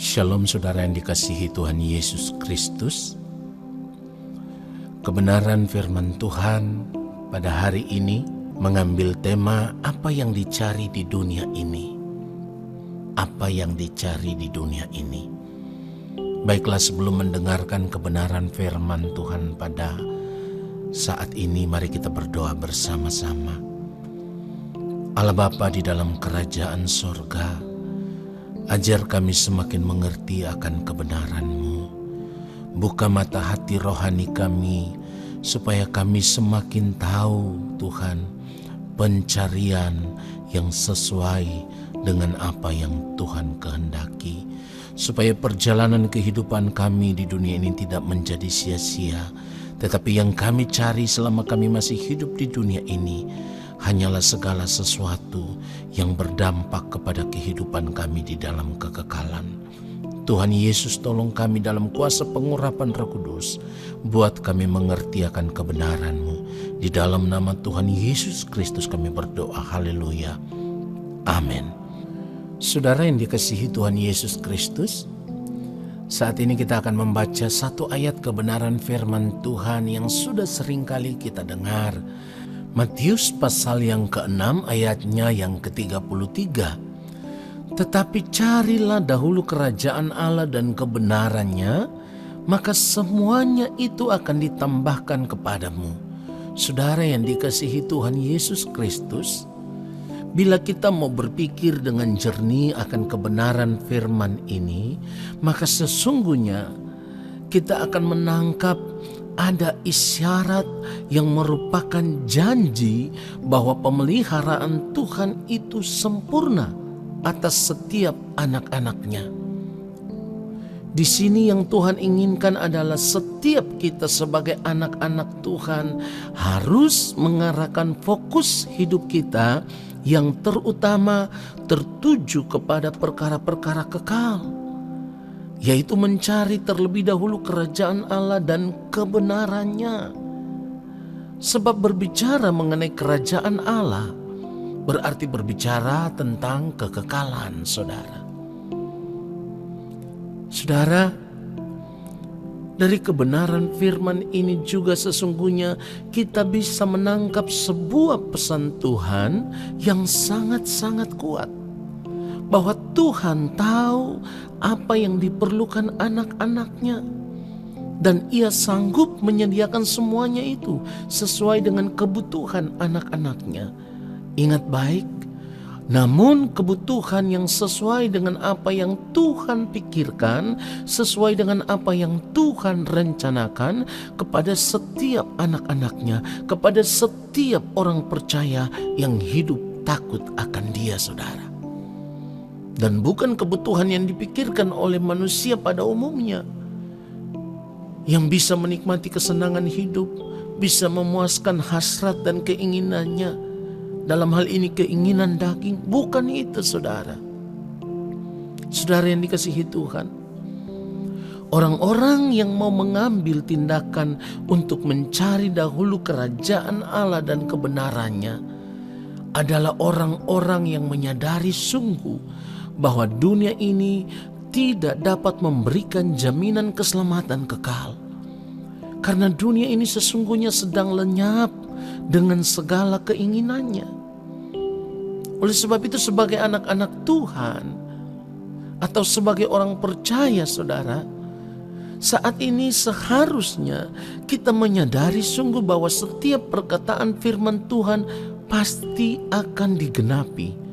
Shalom saudara yang dikasihi Tuhan Yesus Kristus. Kebenaran firman Tuhan pada hari ini mengambil tema apa yang dicari di dunia ini. Apa yang dicari di dunia ini. Baiklah, sebelum mendengarkan kebenaran firman Tuhan pada saat ini, mari kita berdoa bersama-sama. Allah Bapa di dalam kerajaan sorga, ajar kami semakin mengerti akan kebenaran-Mu. Buka mata hati rohani kami, supaya kami semakin tahu Tuhan, pencarian yang sesuai dengan apa yang Tuhan kehendaki. Supaya perjalanan kehidupan kami di dunia ini tidak menjadi sia-sia, tetapi yang kami cari selama kami masih hidup di dunia ini hanyalah segala sesuatu yang berdampak kepada kehidupan kami di dalam kekekalan. Tuhan Yesus, tolong kami dalam kuasa pengurapan Roh Kudus. Buat kami mengerti akan kebenaran-Mu. Di dalam nama Tuhan Yesus Kristus kami berdoa. Haleluya. Amin. Saudara yang dikasihi Tuhan Yesus Kristus, saat ini kita akan membaca satu ayat kebenaran firman Tuhan yang sudah seringkali kita dengar. Matius pasal yang ke-6 ayatnya yang ke-33. Tetapi carilah dahulu kerajaan Allah dan kebenarannya, maka semuanya itu akan ditambahkan kepadamu. Saudara yang dikasihi Tuhan Yesus Kristus, bila kita mau berpikir dengan jernih akan kebenaran firman ini, maka sesungguhnya kita akan menangkap ada isyarat yang merupakan janji bahwa pemeliharaan Tuhan itu sempurna atas setiap anak-anaknya. Di sini yang Tuhan inginkan adalah setiap kita sebagai anak-anak Tuhan harus mengarahkan fokus hidup kita yang terutama tertuju kepada perkara-perkara kekal, yaitu mencari terlebih dahulu kerajaan Allah dan kebenarannya. Sebab berbicara mengenai kerajaan Allah berarti berbicara tentang kekekalan, saudara. Saudara, dari kebenaran firman ini juga sesungguhnya kita bisa menangkap sebuah pesan Tuhan yang sangat-sangat kuat. Bahwa Tuhan tahu apa yang diperlukan anak-anaknya. Dan Ia sanggup menyediakan semuanya itu sesuai dengan kebutuhan anak-anaknya. Ingat baik, namun kebutuhan yang sesuai dengan apa yang Tuhan pikirkan, sesuai dengan apa yang Tuhan rencanakan kepada setiap anak-anaknya, kepada setiap orang percaya yang hidup takut akan Dia, saudara. Dan bukan kebutuhan yang dipikirkan oleh manusia pada umumnya, yang bisa menikmati kesenangan hidup, bisa memuaskan hasrat dan keinginannya. Dalam hal ini keinginan daging, bukan itu, saudara. Saudara yang dikasihi Tuhan, orang-orang yang mau mengambil tindakan untuk mencari dahulu kerajaan Allah dan kebenarannya adalah orang-orang yang menyadari sungguh bahwa dunia ini tidak dapat memberikan jaminan keselamatan kekal. Karena dunia ini sesungguhnya sedang lenyap dengan segala keinginannya. Oleh sebab itu, sebagai anak-anak Tuhan atau sebagai orang percaya, saudara, saat ini seharusnya kita menyadari sungguh bahwa setiap perkataan firman Tuhan pasti akan digenapi.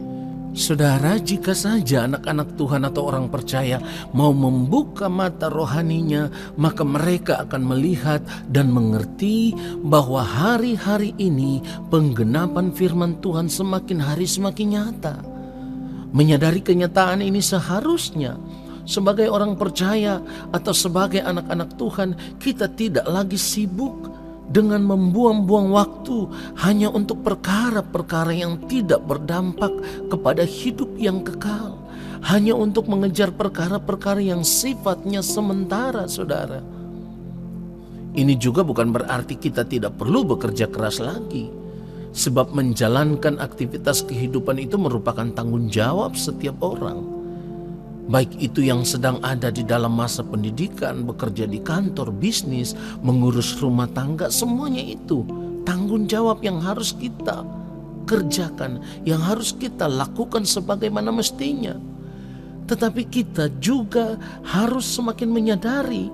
Saudara, jika saja anak-anak Tuhan atau orang percaya mau membuka mata rohaninya, maka mereka akan melihat dan mengerti bahwa hari-hari ini penggenapan firman Tuhan semakin hari semakin nyata. Menyadari kenyataan ini seharusnya sebagai orang percaya atau sebagai anak-anak Tuhan, kita tidak lagi sibuk dengan membuang-buang waktu hanya untuk perkara-perkara yang tidak berdampak kepada hidup yang kekal. Hanya untuk mengejar perkara-perkara yang sifatnya sementara, saudara. Ini juga bukan berarti kita tidak perlu bekerja keras lagi. Sebab menjalankan aktivitas kehidupan itu merupakan tanggung jawab setiap orang. Baik itu yang sedang ada di dalam masa pendidikan, bekerja di kantor, bisnis, mengurus rumah tangga, semuanya itu tanggung jawab yang harus kita kerjakan, yang harus kita lakukan sebagaimana mestinya. Tetapi kita juga harus semakin menyadari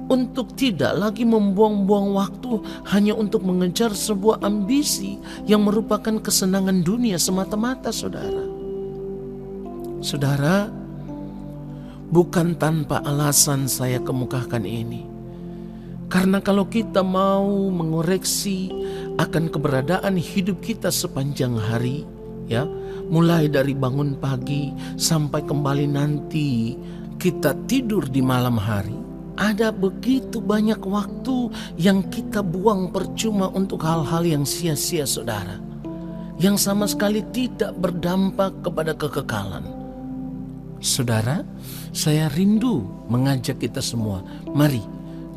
untuk tidak lagi membuang-buang waktu hanya untuk mengejar sebuah ambisi yang merupakan kesenangan dunia semata-mata, saudara. Saudara, bukan tanpa alasan saya kemukakan ini. Karena kalau kita mau mengoreksi akan keberadaan hidup kita sepanjang hari, ya, mulai dari bangun pagi sampai kembali nanti kita tidur di malam hari, ada begitu banyak waktu yang kita buang percuma untuk hal-hal yang sia-sia, saudara, yang sama sekali tidak berdampak kepada kekekalan. Saudara, saya rindu mengajak kita semua, mari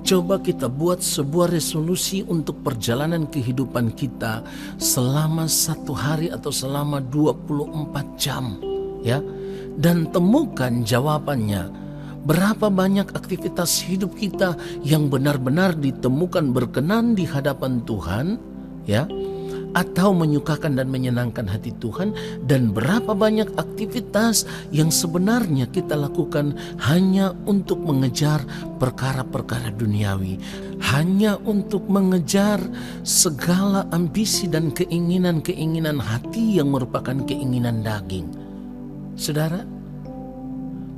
coba kita buat sebuah resolusi untuk perjalanan kehidupan kita selama 1 hari atau selama 24 jam, ya. Dan temukan jawabannya. Berapa banyak aktivitas hidup kita yang benar-benar ditemukan berkenan di hadapan Tuhan, ya, atau menyukakan dan menyenangkan hati Tuhan, dan berapa banyak aktivitas yang sebenarnya kita lakukan hanya untuk mengejar perkara-perkara duniawi, hanya untuk mengejar segala ambisi dan keinginan-keinginan hati yang merupakan keinginan daging. Saudara,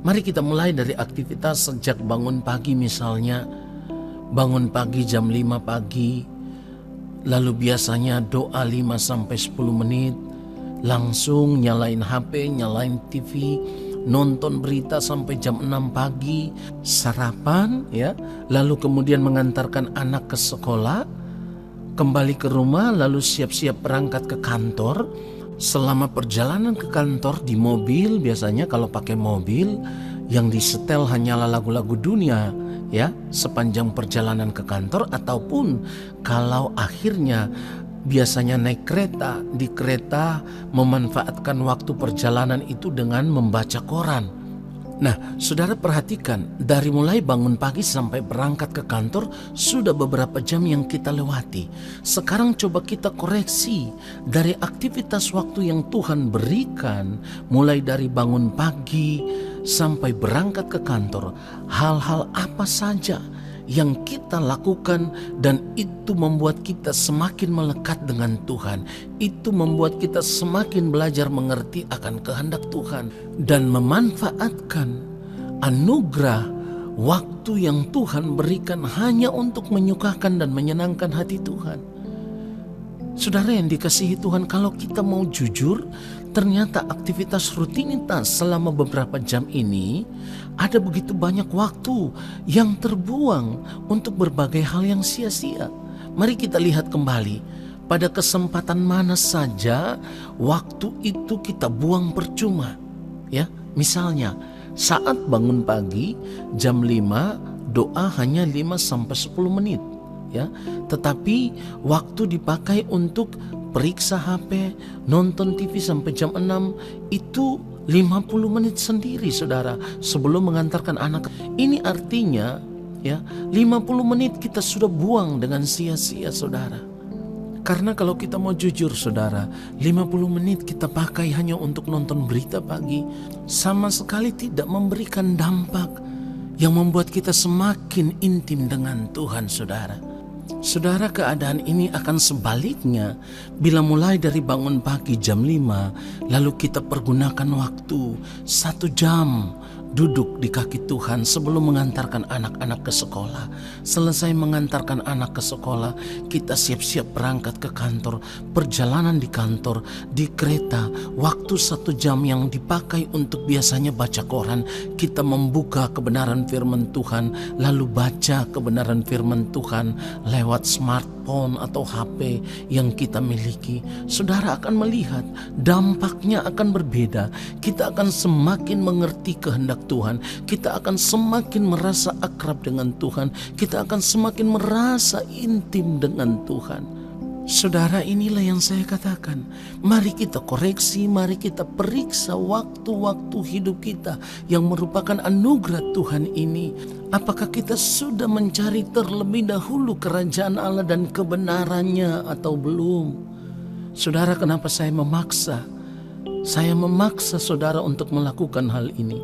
mari kita mulai dari aktivitas sejak bangun pagi, misalnya bangun pagi jam 5 pagi, lalu biasanya doa 5-10 menit, langsung nyalain HP, nyalain TV, nonton berita sampai jam 6 pagi, sarapan, ya, lalu kemudian mengantarkan anak ke sekolah, kembali ke rumah, lalu siap-siap berangkat ke kantor. Selama perjalanan ke kantor di mobil, biasanya kalau pakai mobil yang disetel hanyalah lagu-lagu dunia, ya, sepanjang perjalanan ke kantor, ataupun kalau akhirnya biasanya naik kereta, di kereta memanfaatkan waktu perjalanan itu dengan membaca koran. Nah, saudara perhatikan, dari mulai bangun pagi sampai berangkat ke kantor sudah beberapa jam yang kita lewati. Sekarang coba kita koreksi dari aktivitas waktu yang Tuhan berikan, mulai dari bangun pagi sampai berangkat ke kantor, hal-hal apa saja yang kita lakukan dan itu membuat kita semakin melekat dengan Tuhan. Itu membuat kita semakin belajar mengerti akan kehendak Tuhan dan memanfaatkan anugerah waktu yang Tuhan berikan hanya untuk menyukakan dan menyenangkan hati Tuhan. Saudara yang dikasihi Tuhan, kalau kita mau jujur, ternyata aktivitas rutinitas selama beberapa jam ini ada begitu banyak waktu yang terbuang untuk berbagai hal yang sia-sia. Mari kita lihat kembali, pada kesempatan mana saja waktu itu kita buang percuma, ya. Misalnya saat bangun pagi jam 5, doa hanya 5-10 menit, ya. Tetapi waktu dipakai untuk periksa HP, nonton TV sampai jam 6, itu 50 menit sendiri, saudara, sebelum mengantarkan anak. Ini artinya, ya, 50 menit kita sudah buang dengan sia-sia, saudara. Karena kalau kita mau jujur, saudara, 50 menit kita pakai hanya untuk nonton berita pagi, sama sekali tidak memberikan dampak yang membuat kita semakin intim dengan Tuhan, saudara. Saudara, keadaan ini akan sebaliknya bila mulai dari bangun pagi jam 5, lalu kita pergunakan waktu 1 jam duduk di kaki Tuhan sebelum mengantarkan anak-anak ke sekolah. Selesai mengantarkan anak ke sekolah, kita siap-siap berangkat ke kantor. Perjalanan di kantor, di kereta, waktu 1 jam yang dipakai untuk biasanya baca koran, kita membuka kebenaran firman Tuhan, lalu baca kebenaran firman Tuhan lewat smartphone atau HP yang kita miliki. Saudara akan melihat dampaknya akan berbeda. Kita akan semakin mengerti kehendak Tuhan, kita akan semakin merasa akrab dengan Tuhan, kita akan semakin merasa intim dengan Tuhan. Saudara, inilah yang saya katakan. Mari kita koreksi, mari kita periksa waktu-waktu hidup kita yang merupakan anugerah Tuhan ini. Apakah kita sudah mencari terlebih dahulu kerajaan Allah dan kebenarannya atau belum? Saudara, kenapa saya memaksa? Saya memaksa saudara untuk melakukan hal ini.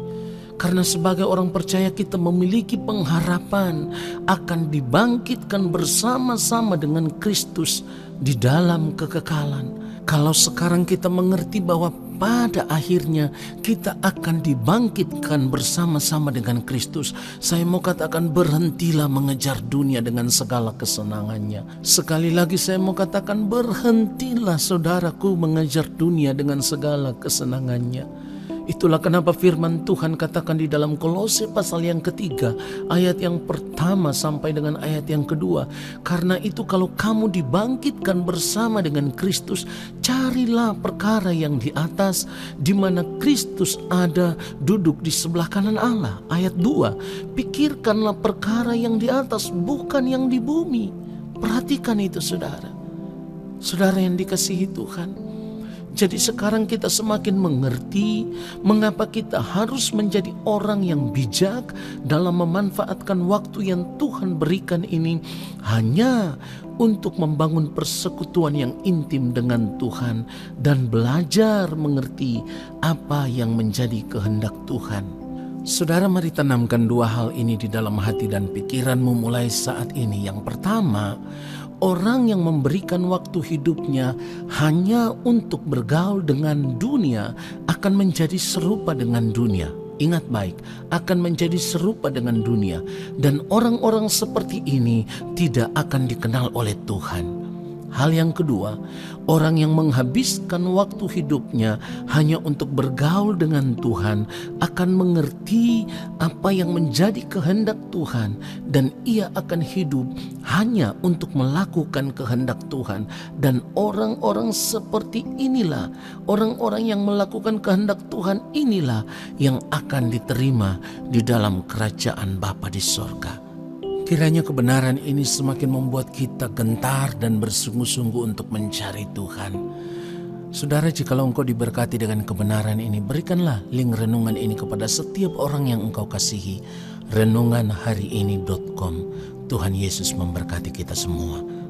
Karena sebagai orang percaya kita memiliki pengharapan akan dibangkitkan bersama-sama dengan Kristus di dalam kekekalan. Kalau sekarang kita mengerti bahwa pada akhirnya kita akan dibangkitkan bersama-sama dengan Kristus, saya mau katakan berhentilah mengejar dunia dengan segala kesenangannya. Sekali lagi saya mau katakan berhentilah saudaraku mengejar dunia dengan segala kesenangannya. Itulah kenapa firman Tuhan katakan di dalam Kolose pasal yang ketiga, ayat yang pertama sampai dengan ayat yang kedua. Karena itu kalau kamu dibangkitkan bersama dengan Kristus, carilah perkara yang di atas, di mana Kristus ada duduk di sebelah kanan Allah. Ayat 2, pikirkanlah perkara yang di atas, bukan yang di bumi. Perhatikan itu saudara. Saudara yang dikasihi Tuhan. Jadi sekarang kita semakin mengerti mengapa kita harus menjadi orang yang bijak dalam memanfaatkan waktu yang Tuhan berikan ini hanya untuk membangun persekutuan yang intim dengan Tuhan dan belajar mengerti apa yang menjadi kehendak Tuhan. Saudara, mari tanamkan dua hal ini di dalam hati dan pikiranmu mulai saat ini. Yang pertama, orang yang memberikan waktu hidupnya hanya untuk bergaul dengan dunia akan menjadi serupa dengan dunia. Ingat baik, akan menjadi serupa dengan dunia. Dan orang-orang seperti ini tidak akan dikenal oleh Tuhan. Hal yang kedua, orang yang menghabiskan waktu hidupnya hanya untuk bergaul dengan Tuhan akan mengerti apa yang menjadi kehendak Tuhan dan ia akan hidup hanya untuk melakukan kehendak Tuhan. Dan orang-orang seperti inilah, orang-orang yang melakukan kehendak Tuhan inilah yang akan diterima di dalam kerajaan Bapa di sorga. Kiranya kebenaran ini semakin membuat kita gentar dan bersungguh-sungguh untuk mencari Tuhan. Saudara, jikalau engkau diberkati dengan kebenaran ini, berikanlah link renungan ini kepada setiap orang yang engkau kasihi. Renunganhariini.com. Tuhan Yesus memberkati kita semua.